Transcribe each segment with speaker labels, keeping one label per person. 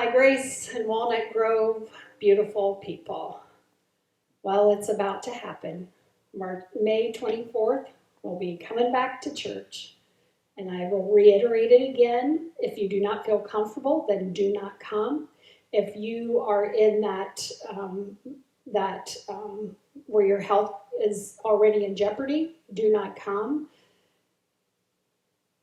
Speaker 1: Hi, Grace and Walnut Grove, beautiful people. Well, it's about to happen. May 24th, we'll be coming back to church. And I will reiterate it again. If you do not feel comfortable, then do not come. If you are in that where your health is already in jeopardy, do not come.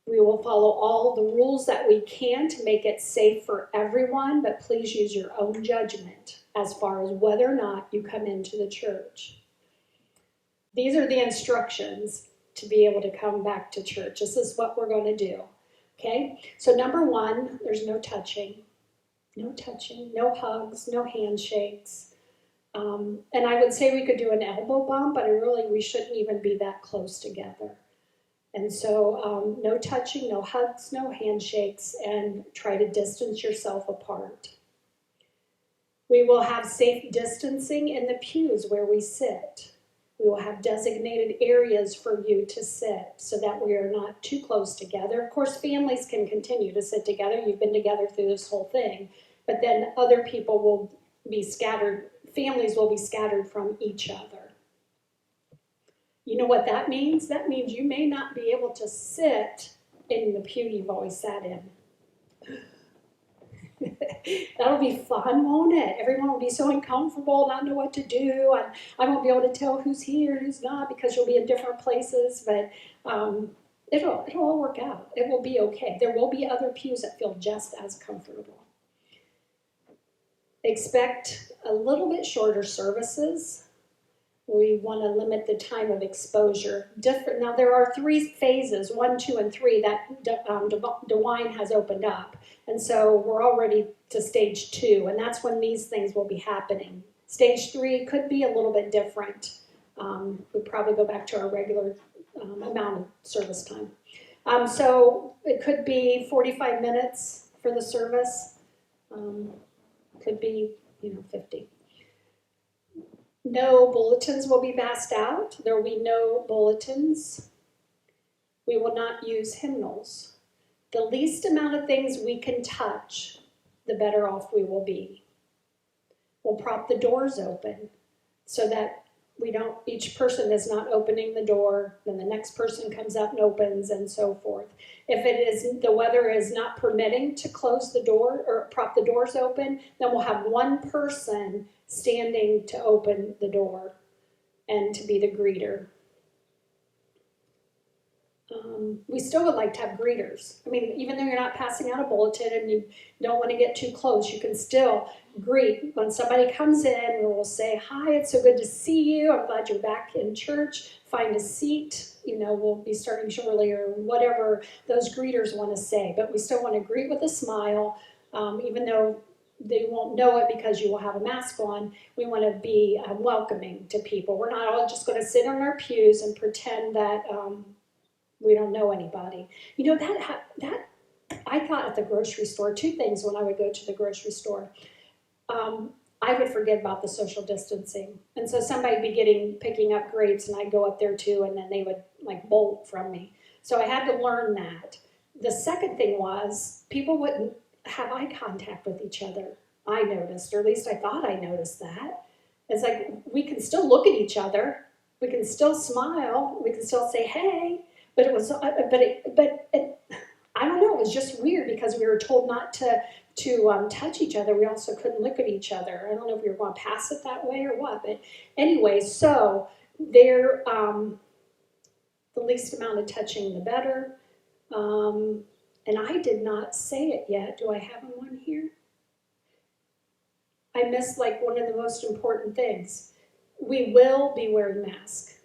Speaker 1: We will follow all the rules that we can to make it safe for everyone, but please use your own judgment as far as whether or not you come into the church. These are the instructions to be able to come back to church. This is what we're going to do. Okay? So number one, there's no touching. No touching, no hugs, no handshakes. And I would say we could do an elbow bump, but we shouldn't even be that close together. And so no touching, no hugs, no handshakes, and try to distance yourself apart. We will have safe distancing in the pews where we sit. We will have designated areas for you to sit so that we are not too close together. Of course, families can continue to sit together. You've been together through this whole thing. But then other people will be scattered. Families will be scattered from each other. You know what that means? That means you may not be able to sit in the pew you've always sat in. That'll be fun, won't it? Everyone will be so uncomfortable, not know what to do, and I won't be able to tell who's here, who's not, because you'll be in different places, but it'll all work out. It will be okay. There will be other pews that feel just as comfortable. Expect a little bit shorter services. We want to limit the time of exposure. Now, there are 3 phases, 1, 2, and 3, that DeWine has opened up. And so we're already to stage 2, and that's when these things will be happening. Stage 3 could be a little bit different. We'd probably go back to our regular amount of service time. So it could be 45 minutes for the service. Could be, 50. No bulletins will be passed out. There will be no bulletins. We will not use hymnals. The least amount of things we can touch, the better off we will be. We'll prop the doors open so that each person is not opening the door, then the next person comes up and opens, and so forth. If the weather is not permitting to close the door or prop the doors open, then we'll have one person standing to open the door and to be the greeter. We still would like to have greeters. Even though you're not passing out a bulletin and you don't want to get too close, you can still greet. When somebody comes in, we'll say, "Hi, it's so good to see you. I'm glad you're back in church. Find a seat." We'll be starting shortly, or whatever those greeters want to say. But we still want to greet with a smile, even though they won't know it because you will have a mask on. We want to be welcoming to people. We're not all just going to sit on our pews and pretend that we don't know anybody. That I thought at the grocery store, 2 things when I would go to the grocery store. I would forget about the social distancing. And so somebody would be picking up grapes, and I'd go up there too, and then they would bolt from me. So I had to learn that. The second thing was people wouldn't have eye contact with each other. I noticed, or at least I thought I noticed that. It's like we can still look at each other. We can still smile. We can still say, "Hey." But it was, I don't know. It was just weird because we were told not to touch each other. We also couldn't look at each other. I don't know if we were going to pass it that way or what. But anyway, so the least amount of touching, the better. And I did not say it yet. Do I have one here? I missed one of the most important things. We will be wearing masks.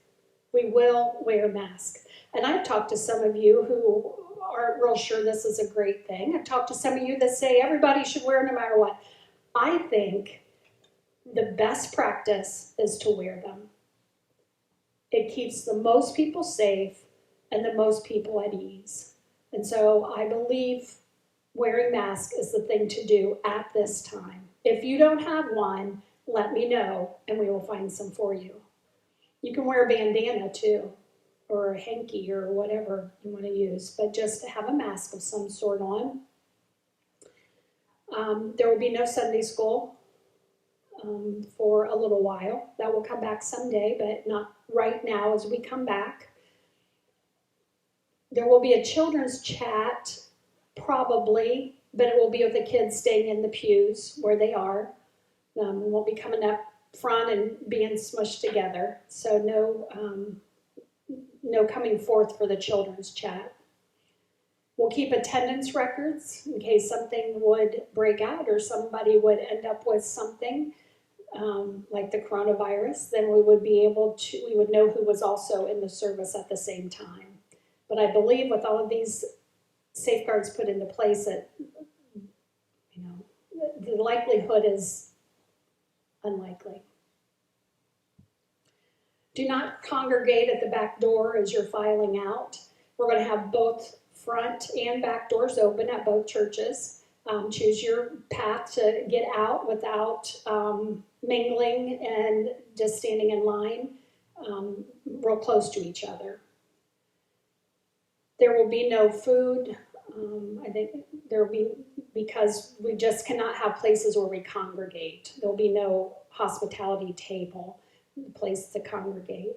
Speaker 1: We will wear masks. And I've talked to some of you who aren't real sure this is a great thing. I've talked to some of you that say everybody should wear no matter what. I think the best practice is to wear them. It keeps the most people safe and the most people at ease. And so I believe wearing masks is the thing to do at this time. If you don't have one, let me know and we will find some for you. You can wear a bandana too, or a hanky, or whatever you want to use, but just to have a mask of some sort on. There will be no Sunday school for a little while. That will come back someday, but not right now as we come back. There will be a children's chat, probably, but it will be with the kids staying in the pews where they are. We won't be coming up front and being smushed together. So no coming forth for the children's chat. We'll keep attendance records in case something would break out or somebody would end up with something like the coronavirus. Then we would know who was also in the service at the same time. But I believe with all of these safeguards put into place that, the likelihood is unlikely. Do not congregate at the back door as you're filing out. We're going to have both front and back doors open at both churches. Choose your path to get out without mingling and just standing in line real close to each other. There will be no food. I think there will be, because we just cannot have places where we congregate. There will be no hospitality table, place to congregate.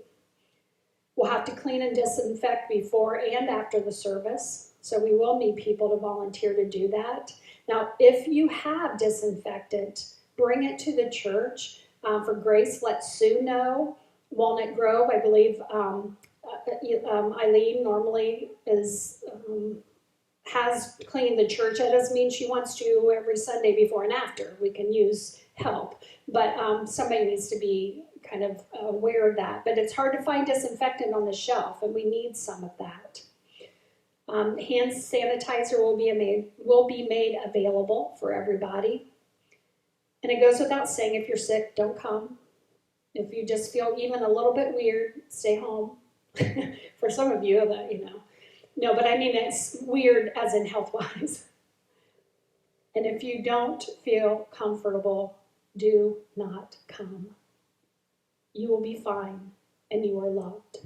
Speaker 1: We'll have to clean and disinfect before and after the service, so we will need people to volunteer to do that. Now, if you have disinfectant, bring it to the church. For grace, let Sue know. Walnut Grove, I believe Eileen normally has cleaned the church. That doesn't mean she wants to every Sunday before and after. We can use help, but somebody needs to be kind of aware of that. But it's hard to find disinfectant on the shelf, and we need some of that. Hand sanitizer will be made available for everybody. And it goes without saying, if you're sick, don't come. If you just feel even a little bit weird, stay home. For some of you, No, but I mean, it's weird as in health-wise. And if you don't feel comfortable, do not come. You will be fine, and you are loved.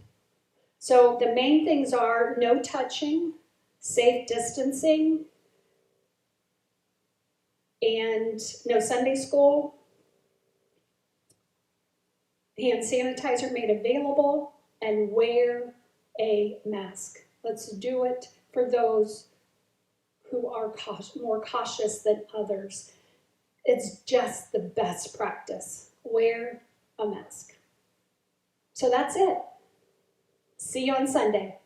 Speaker 1: So the main things are no touching, safe distancing, and no Sunday school, hand sanitizer made available, and wear a mask. Let's do it for those who are more cautious than others. It's just the best practice. Wear a mask. So that's it. See you on Sunday.